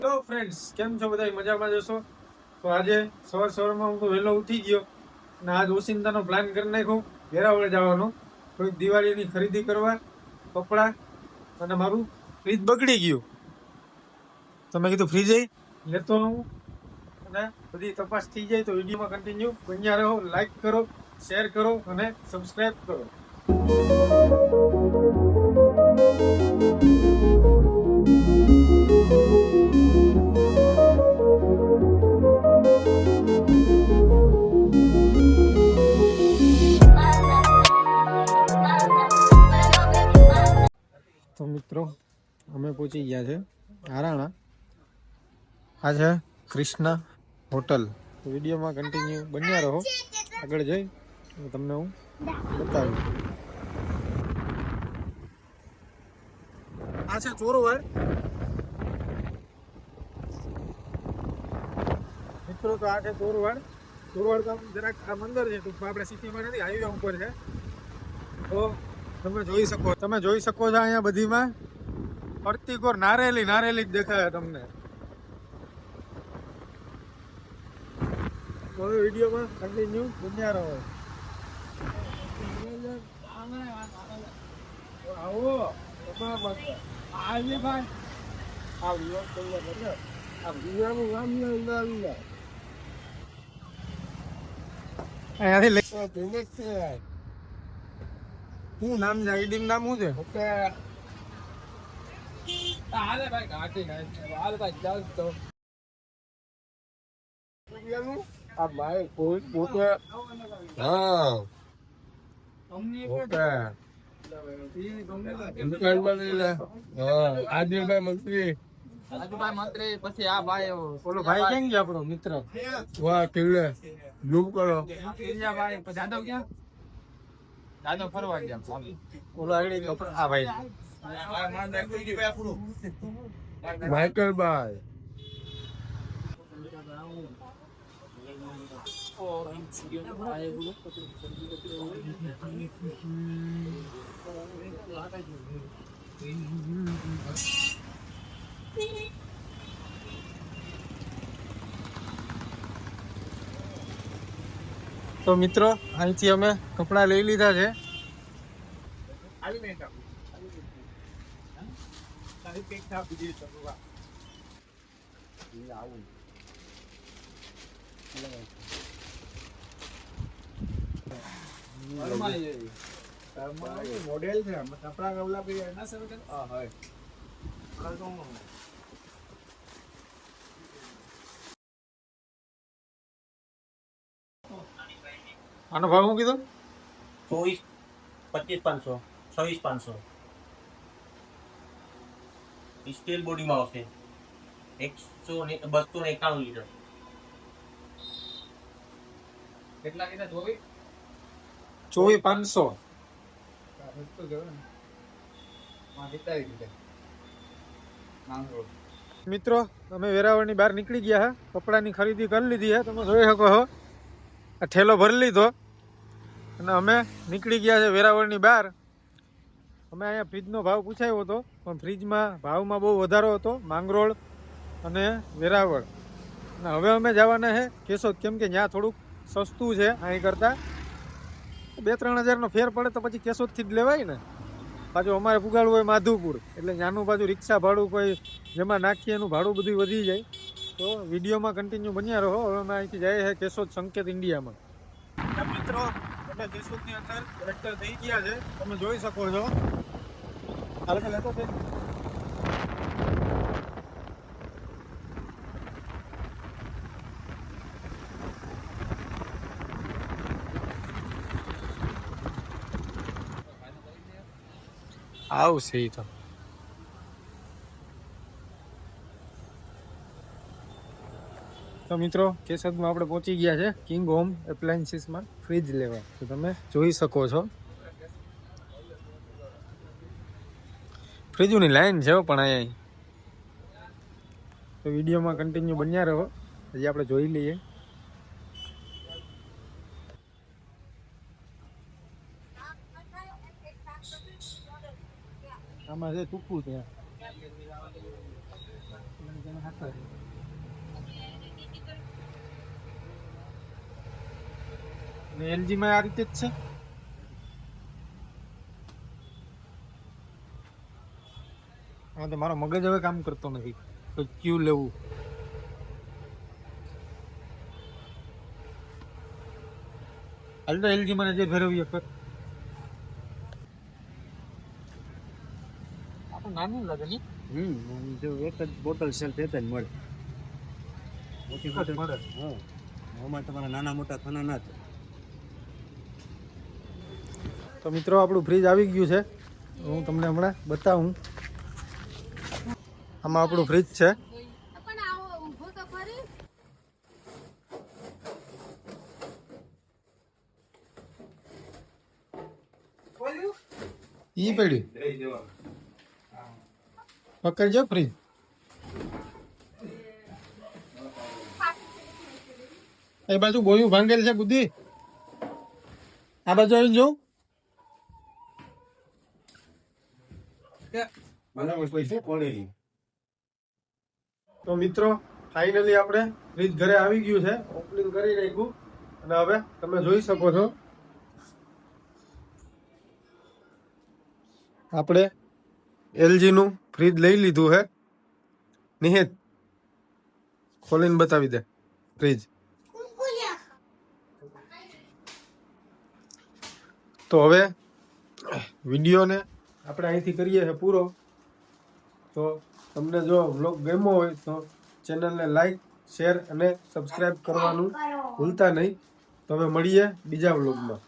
Hello friends, કેમ છો બધા? મજામાં જશો? તો આજે સવારમાં હું તો વહેલો ઉઠી ગયો અને આજ ઓસિંતાનો પ્લાન કરી નાખ્યો વેરાવળ જવાનો, થોડીક દિવાળીની ખરીદી કરવા, કપડાં, અને મારું ફ્રીજ બગડી ગયું. તમે કીધું ફ્રીજ લેતો આવું અને બધી તપાસ થઈ જાય તો વિડીયોમાં કન્ટિન્યુ બન્યા રહો. લાઈક કરો, શેર કરો અને સબસ્ક્રાઈબ કરો. તો મિત્રો, અમે પહોંચી ગયા છે આરાણા. આ છે કૃષ્ણા હોટલ. વિડીયોમાં કન્ટિન્યુ બન્યા રહો. આગળ જઈ તમને હું બતાવું. આ છે ચોરવાડ મિત્રો. તો આ છે ચોરવાડ. ચોરવાડ ગામ જરાક આ મંદિર છે, ટૂંકમાં આપણે સિટીમાં નથી, હાઈવે ઉપર છે. તો તમે જોઈ શકો છો અહીંયા બધીમાં પ્રતિકોર નારેલી જ દેખાય તમને. હવે વિડીયોમાં કન્ટિન્યુ બન્યા રહો. આવો ભાઈ, અહીંયાથી શું નામ છે? આઈડી નામ શું છે? હાલે ભાઈ, ઘાટી હાલ ભાઈ, ચાલ તો આ ભાઈ કોઈ પોતે હા ઓકે આદિલભાઈ મંત્રી પછી આ ભાઈ ઓલો ભાઈ કેમ ગયા આપણો મિત્ર? વાહ કિલ્લે ઝૂમ કરો. ભાઈ જાદવ ક્યાં? જાદવ ફરવા ગયા. ઓલો આઈડી આ ભાઈ માઇકલભાઈ. તો મિત્રો, અહીંથી અમે કપડા લઈ લીધા છે. મોડેલ છે કપડા કવલા પી ના સર હા હોય. આનો ભાવ શું કીધું? 24, 25,500, 26,500. સ્ટીલ બોડીમાં આવશે. 291 લીટર. કેટલા લીટર? 24,500. મિત્રો, અમે વેરાવળની બહાર નીકળી ગયા હે. કપડાની ખરીદી કરી લીધી છે, તમે જોઈ શકો છો. આ ઠેલો ભરી લીધો અને અમે નીકળી ગયા છે વેરાવળની બહાર. અમે અહીંયા ફ્રીજનો ભાવ પૂછાયો હતો, પણ ફ્રીજમાં ભાવમાં બહુ વધારો હતો, માંગરોળ અને વેરાવળ. અને હવે અમે જવાના છે કેશોદ, કેમ કે ત્યાં થોડુંક સસ્તું છે અહીં કરતાં. 2-3 હજારનો ફેર પડે તો પછી કેશોદથી જ લેવાય ને. પાછું અમારે પુગાડવું હોય માધુપુર, એટલે ત્યાંનું પાછું રિક્ષા ભાડું કોઈ જેમાં નાખીએ એનું ભાડું બધું વધી જાય. તો વિડીયોમાં કન્ટિન્યુ બન્યા રહો. હવે અમે અહીંથી જઈએ છીએ કેશોદ સંકેત ઇન્ડિયામાં. મિત્રો, અમે કેશોદની અંદર એન્ટર થઈ ગયા છે, તમે જોઈ શકો છો. હાલ લેતો છે. આવશે ઈ તો મિત્રો, કેશોદમાં આપણે પહોંચી ગયા છે કિંગ હોમ એપ્લાયન્સીસમાં ફ્રીજ લેવા. તો તમે જોઈ શકો છો ફ્રીજોની લાઈન છે પણ અહીંયા. તો વિડીયોમાં કન્ટિન્યુ બન્યા રહો. હજી આપણે જોઈ લઈએ. આમાં છે ટૂંકું ત્યાં એલજી માં આ રીતે જ છે. હા તો મારો મગજ હવે કામ કરતો નથી તો ક્યુ લેવું. હાલ તો એલજી મને જે ફેરવીએ ફેર. આપણે નાનું લાગે ને. જો એક જ બોટલ સેલ તે જ મળે. મોટી બોટલ મળે. હા, આમાં તમારા નાના મોટા ખાના ના થાય. તો મિત્રો આપણું ફ્રીજ આવી ગયું છે. હું તમને હમણાં બતાવું. આમાં આપણું ફ્રીજ છે. ઈ પડ્યું પકડજો ફ્રીજ. એ બાજુ બોયું ભાંગેલ છે બુદ્ધિ. આ બાજુ આવીને જોઉં. તો મિત્રો ફાઇનલી આપણે ફ્રીજ ઘરે આવી ગયું છે. ઓપનિંગ કરી નાખ્યું અને હવે તમે જોઈ શકો છો આપણે એલજી નું ફ્રીજ લઈ લીધું છે. નિહિત ખોલીને બતાવી દે ફ્રીજ. તો હવે વિડીયોને આપણે અહીંથી કરીએ છીએ પૂરો. તો તમને જો વ્લોગ ગમ્યો હોય તો ચેનલને લાઈક, શેર અને સબસ્ક્રાઇબ કરવાનું ભૂલતા નહીં. તો હવે મળીએ બીજા વ્લોગમાં.